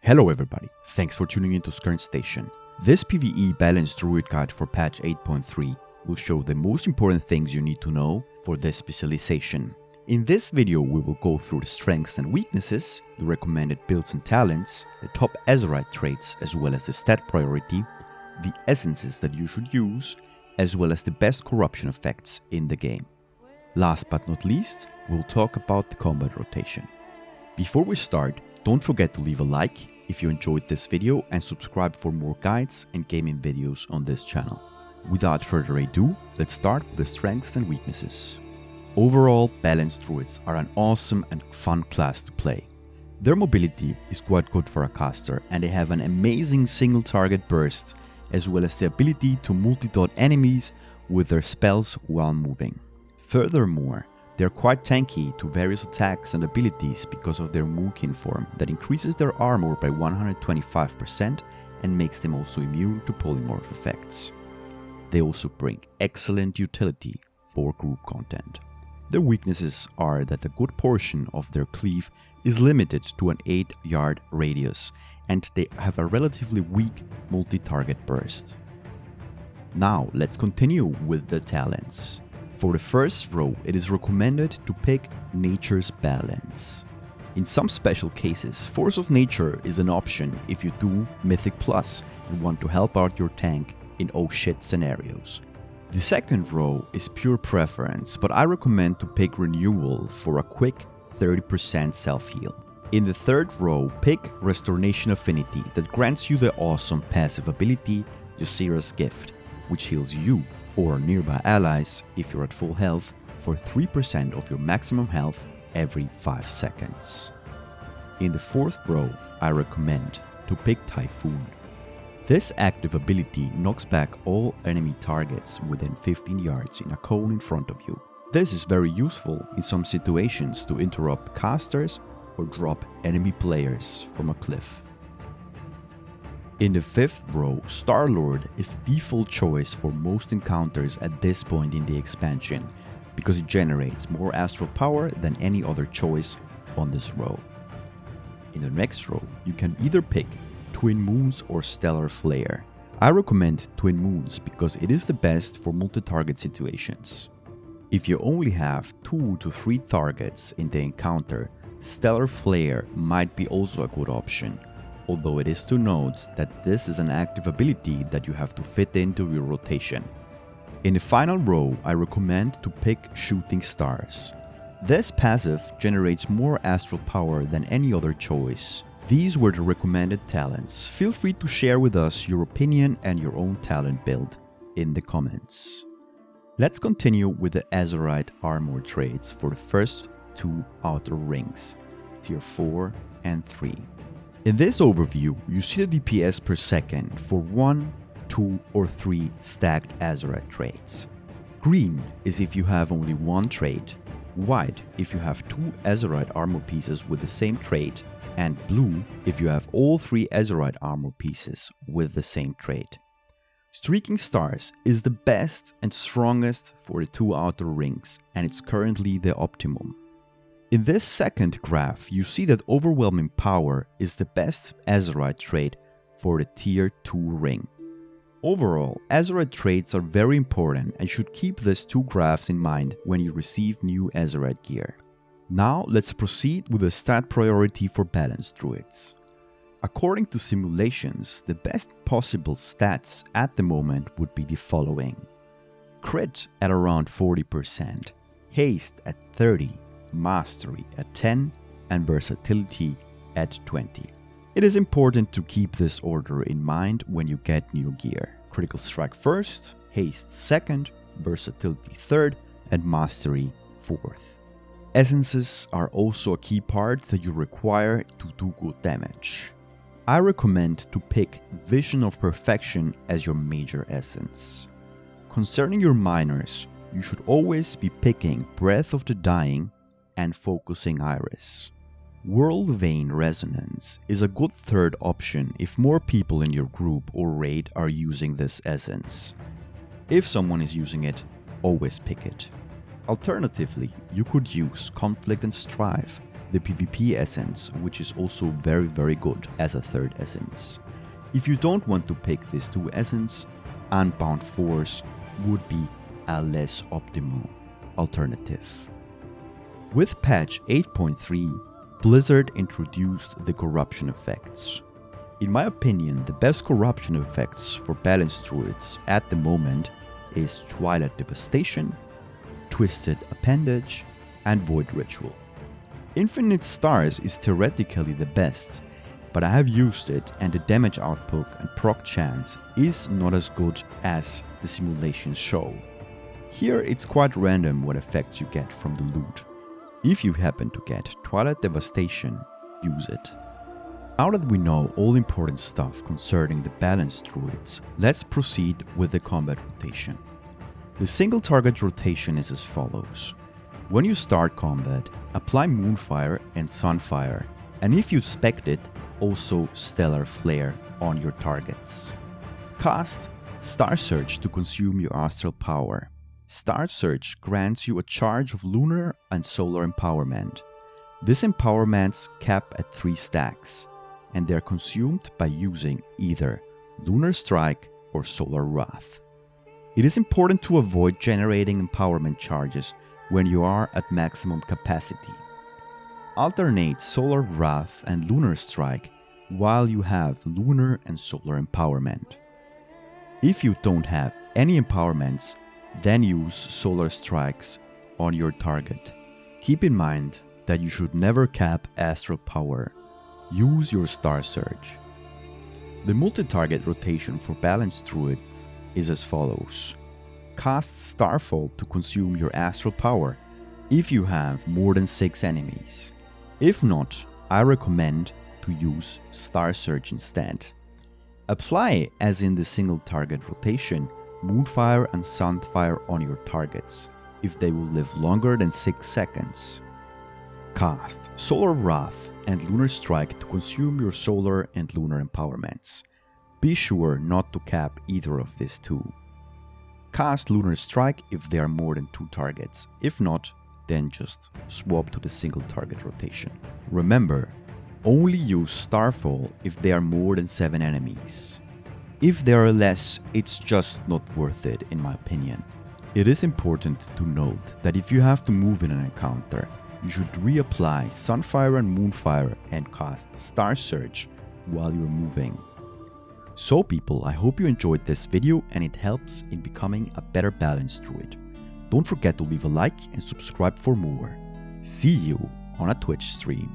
Hello everybody, thanks for tuning into Skern Station. This PvE Balance Druid Guide for patch 8.3 will show the most important things you need to know for this specialization. In this video we will go through the strengths and weaknesses, the recommended builds and talents, the top Azurite traits as well as the stat priority, the essences that you should use, as well as the best corruption effects in the game. Last but not least, we'll talk about the combat rotation. Before we start, don't forget to leave a like if you enjoyed this video and subscribe for more guides and gaming videos on this channel. Without further ado, let's start with the strengths and weaknesses. Overall, Balance Druids are an awesome and fun class to play. Their mobility is quite good for a caster and they have an amazing single target burst as well as the ability to multi-dot enemies with their spells while moving. Furthermore, they are quite tanky to various attacks and abilities because of their Boomkin form that increases their armor by 125% and makes them also immune to polymorph effects. They also bring excellent utility for group content. Their weaknesses are that a good portion of their cleave is limited to an 8-yard radius and they have a relatively weak multi-target burst. Now let's continue with the talents. For the first row, it is recommended to pick Nature's Balance. In some special cases, Force of Nature is an option if you do Mythic Plus and want to help out your tank in oh shit scenarios. The second row is pure preference, but I recommend to pick Renewal for a quick 30% self-heal. In the third row, pick Restoration Affinity that grants you the awesome passive ability Ysera's Gift, which heals you or nearby allies if you're at full health for 3% of your maximum health every 5 seconds. In the fourth row, I recommend to pick Typhoon. This active ability knocks back all enemy targets within 15 yards in a cone in front of you. This is very useful in some situations to interrupt casters or drop enemy players from a cliff. In the fifth row, Star-Lord is the default choice for most encounters at this point in the expansion, because it generates more astral power than any other choice on this row. In the next row, you can either pick Twin Moons or Stellar Flare. I recommend Twin Moons because it is the best for multi-target situations. If you only have 2 to 3 targets in the encounter, Stellar Flare might be also a good option. Although it is to note that this is an active ability that you have to fit into your rotation. In the final row, I recommend to pick Shooting Stars. This passive generates more astral power than any other choice. These were the recommended talents. Feel free to share with us your opinion and your own talent build in the comments. Let's continue with the Azurite armor traits for the first 2 outer rings, tier 4 and 3. In this overview, you see the DPS per second for 1, 2 or 3 stacked Azurite traits. Green is if you have only one trait, white if you have 2 Azurite armor pieces with the same trait, and blue if you have all 3 Azurite armor pieces with the same trait. Streaking Stars is the best and strongest for the 2 outer rings, and it's currently the optimum. In this second graph, you see that Overwhelming Power is the best Azurite trait for the tier 2 ring. Overall, Azurite traits are very important and should keep these 2 graphs in mind when you receive new Azurite gear. Now let's proceed with the stat priority for Balance Druids. According to simulations, the best possible stats at the moment would be the following: Crit at around 40%, Haste at 30%, Mastery at 10% and Versatility at 20%. It is important to keep this order in mind when you get new gear. Critical Strike first, Haste second, Versatility third and Mastery fourth. Essences are also a key part that you require to do good damage. I recommend to pick Vision of Perfection as your major essence. Concerning your minors, you should always be picking Breath of the Dying and Focusing Iris. World Vein Resonance is a good third option if more people in your group or raid are using this essence. If someone is using it, always pick it. Alternatively, you could use Conflict and Strife the PvP essence, which is also very good as a third essence. If you don't want to pick these two essence, Unbound Force would be a less optimal alternative. With patch 8.3, Blizzard introduced the corruption effects. In my opinion, the best corruption effects for Balance Druids at the moment is Twilight Devastation, Twisted Appendage, and Void Ritual. Infinite Stars is theoretically the best, but I have used it and the damage output and proc chance is not as good as the simulations show. Here it's quite random what effects you get from the loot. If you happen to get Twilight Devastation, use it. Now that we know all important stuff concerning the Balance Druids, let's proceed with the combat rotation. The single target rotation is as follows. When you start combat, apply Moonfire and Sunfire, and if you spec it, also Stellar Flare on your targets. Cast Star Surge to consume your astral power. Star Surge grants you a charge of lunar and solar empowerment. These empowerments cap at 3 stacks, and they are consumed by using either Lunar Strike or Solar Wrath. It is important to avoid generating empowerment charges when you are at maximum capacity. Alternate Solar Wrath and Lunar Strike while you have Lunar and Solar Empowerment. If you don't have any empowerments, then use Solar Strikes on your target. Keep in mind that you should never cap astral power. Use your Star Surge. The multi-target rotation for Balance Druids is as follows. Cast Starfall to consume your astral power if you have more than 6 enemies. If not, I recommend to use Star Surge instead. Apply, as in the single target rotation, Moonfire and Sunfire on your targets, if they will live longer than 6 seconds. Cast Solar Wrath and Lunar Strike to consume your solar and lunar empowerments. Be sure not to cap either of these two. Cast Lunar Strike if there are more than 2 targets. If not, then just swap to the single target rotation. Remember, only use Starfall if there are more than 7 enemies. If there are less, it's just not worth it in my opinion. It is important to note that if you have to move in an encounter, you should reapply Sunfire and Moonfire and cast Star Surge while you're moving. So people, I hope you enjoyed this video and it helps in becoming a better Balance Druid. Don't forget to leave a like and subscribe for more. See you on a Twitch stream.